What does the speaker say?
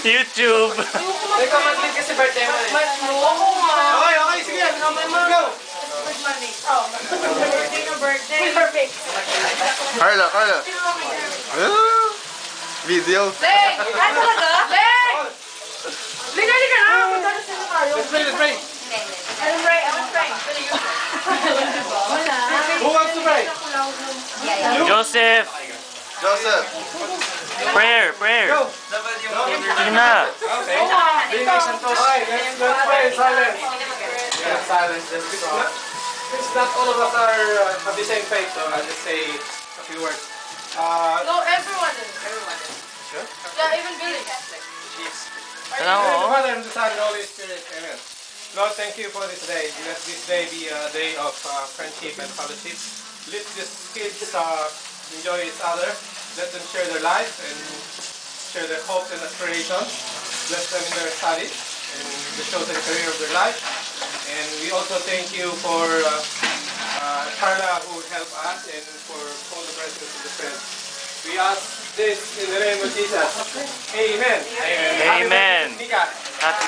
YouTube. Teka, mag-lead kasi birthday mo eh. Okay, okay, sige. Go! Birthday. Perfect. Carla. Video. Leng! Ano talaga? Leng! Liga na! Magkano sila tayo? Let's pray. I'm right. Wala. Who wants to pray? Joseph. Prayer. Go! Sige na. Okay. Okay, let's pray in silence. Yeah, silence. Since not all of us are have the same faith, so I'll just say a few words. No, everyone is. Sure? Yeah, even Billy. Ano? Father and the Son and the Holy Spirit. Amen. Lord, thank you for this day. Let this day be a day of friendship and fellowship. Let these kids enjoy each other. Let them share their life and share their hopes and aspirations. Bless them in their studies and the chosen career of their life. And we also thank you for Carla who helped us and for all the presence of the friends. We ask this in the name of Jesus. Amen. Amen. Happy birthday, Mika. Happy